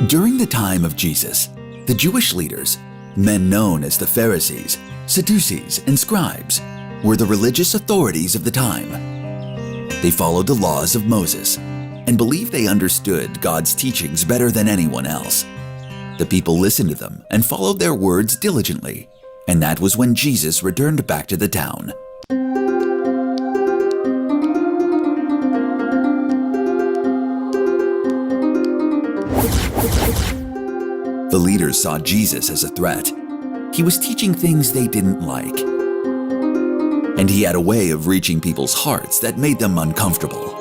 During the time of Jesus, the Jewish leaders, men known as the Pharisees, Sadducees, and scribes, were the religious authorities of the time. They followed the laws of Moses and believed they understood God's teachings better than anyone else. The people listened to them and followed their words diligently, and that was when Jesus returned back to the town. The leaders saw Jesus as a threat. He was teaching things they didn't like. And he had a way of reaching people's hearts that made them uncomfortable.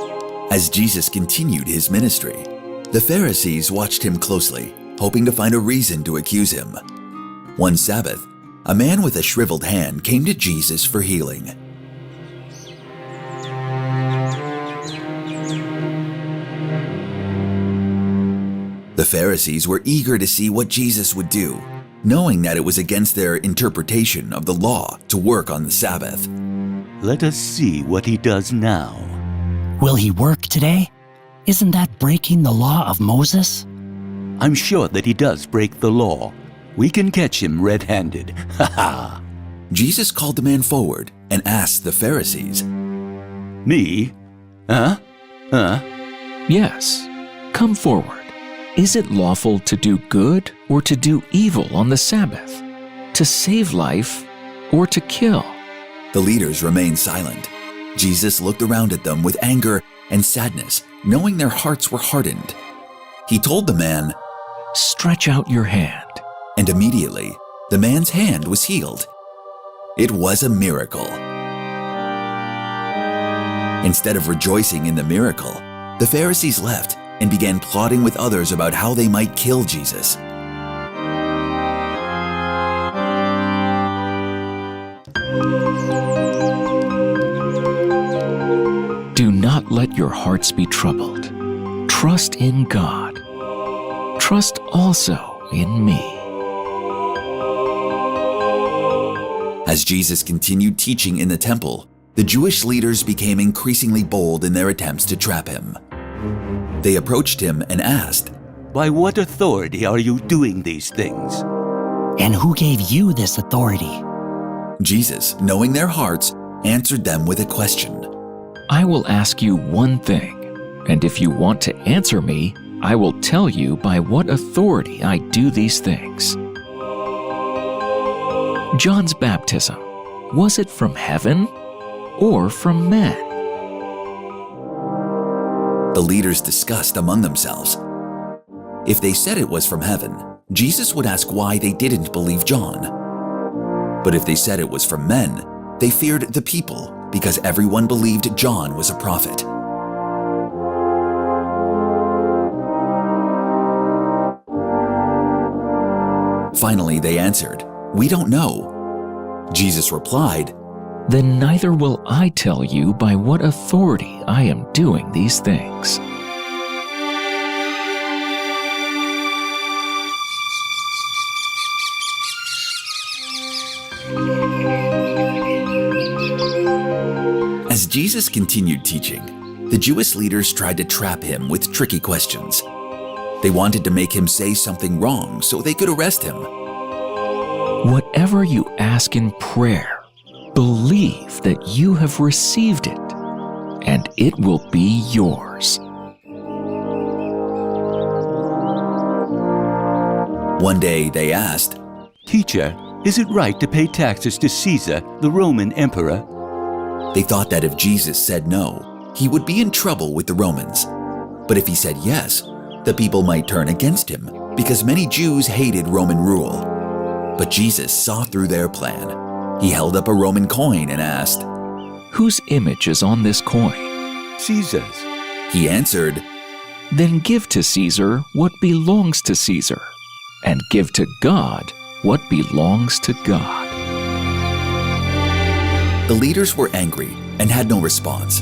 As Jesus continued his ministry, the Pharisees watched him closely, hoping to find a reason to accuse him. One Sabbath, a man with a shriveled hand came to Jesus for healing. The Pharisees were eager to see what Jesus would do, knowing that it was against their interpretation of the law to work on the Sabbath. Let us see what he does now. Will he work today? Isn't that breaking the law of Moses? I'm sure that he does break the law. We can catch him red-handed. Ha ha! Jesus called the man forward and asked the Pharisees, Me? Huh? Yes, come forward. Is it lawful to do good or to do evil on the Sabbath? To save life or to kill? The leaders remained silent. Jesus looked around at them with anger and sadness, knowing their hearts were hardened. He told the man, Stretch out your hand. And immediately, the man's hand was healed. It was a miracle. Instead of rejoicing in the miracle, the Pharisees left and began plotting with others about how they might kill Jesus. Do not let your hearts be troubled. Trust in God. Trust also in me. As Jesus continued teaching in the temple, the Jewish leaders became increasingly bold in their attempts to trap him. They approached him and asked, By what authority are you doing these things? And who gave you this authority? Jesus, knowing their hearts, answered them with a question. I will ask you one thing, and if you want to answer me, I will tell you by what authority I do these things. John's baptism, was it from heaven or from men? The leaders discussed among themselves. If they said it was from heaven, Jesus would ask why they didn't believe John. But if they said it was from men, they feared the people because everyone believed John was a prophet. Finally, they answered, We don't know. Jesus replied, Then neither will I tell you by what authority I am doing these things. As Jesus continued teaching, the Jewish leaders tried to trap him with tricky questions. They wanted to make him say something wrong so they could arrest him. Whatever you ask in prayer, believe that you have received it, and it will be yours. One day they asked, Teacher, is it right to pay taxes to Caesar, the Roman emperor? They thought that if Jesus said no, he would be in trouble with the Romans. But if he said yes, the people might turn against him because many Jews hated Roman rule. But Jesus saw through their plan. He held up a Roman coin and asked, Whose image is on this coin? Caesar's. He answered, Then give to Caesar what belongs to Caesar, and give to God what belongs to God. The leaders were angry and had no response.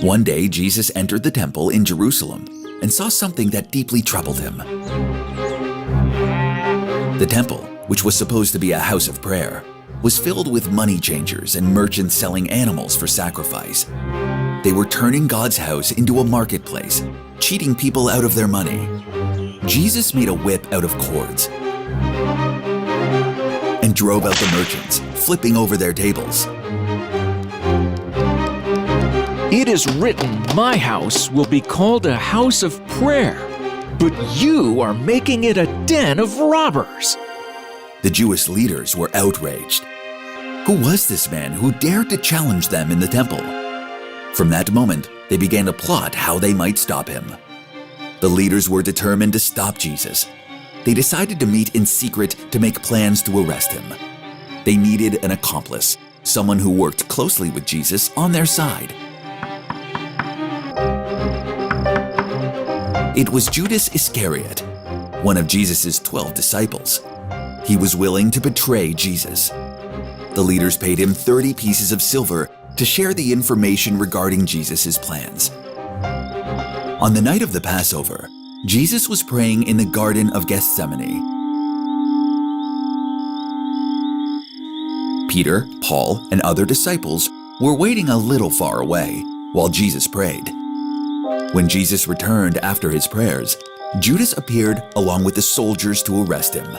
One day Jesus entered the temple in Jerusalem and saw something that deeply troubled him. The temple, which was supposed to be a house of prayer, was filled with money changers and merchants selling animals for sacrifice. They were turning God's house into a marketplace, cheating people out of their money. Jesus made a whip out of cords and drove out the merchants, flipping over their tables. It is written, my house will be called a house of prayer, but you are making it a den of robbers. The Jewish leaders were outraged. Who was this man who dared to challenge them in the temple? From that moment, they began to plot how they might stop him. The leaders were determined to stop Jesus. They decided to meet in secret to make plans to arrest him. They needed an accomplice, someone who worked closely with Jesus on their side. It was Judas Iscariot, one of Jesus' 12 disciples. He was willing to betray Jesus. The leaders paid him 30 pieces of silver to share the information regarding Jesus' plans. On the night of the Passover, Jesus was praying in the Garden of Gethsemane. Peter, Paul, and other disciples were waiting a little far away while Jesus prayed. When Jesus returned after his prayers, Judas appeared along with the soldiers to arrest him.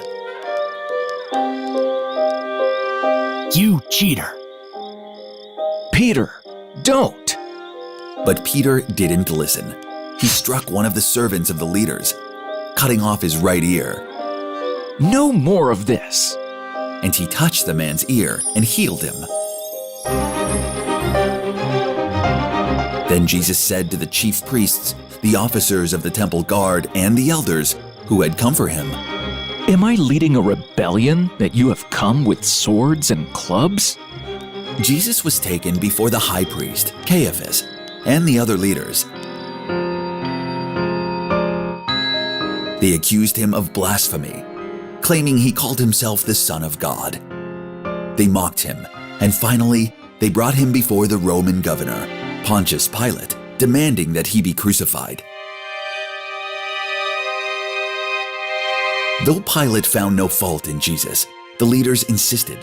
You cheater. Peter, don't. But Peter didn't listen. He struck one of the servants of the leaders, cutting off his right ear. No more of this. And he touched the man's ear and healed him. Then Jesus said to the chief priests, the officers of the temple guard, and the elders who had come for him, Am I leading a rebellion that you have come with swords and clubs? Jesus was taken before the high priest, Caiaphas, and the other leaders. They accused him of blasphemy, claiming he called himself the Son of God. They mocked him, and finally, they brought him before the Roman governor, Pontius Pilate, demanding that he be crucified. Though Pilate found no fault in Jesus, the leaders insisted,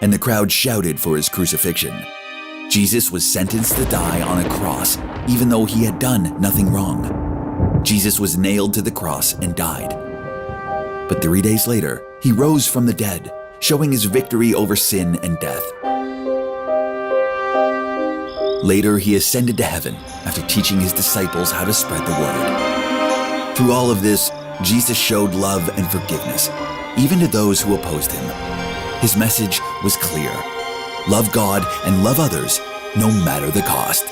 and the crowd shouted for his crucifixion. Jesus was sentenced to die on a cross, even though he had done nothing wrong. Jesus was nailed to the cross and died. But 3 days later, he rose from the dead, showing his victory over sin and death. Later, he ascended to heaven after teaching his disciples how to spread the word. Through all of this, Jesus showed love and forgiveness, even to those who opposed him. His message was clear: love God and love others, no matter the cost.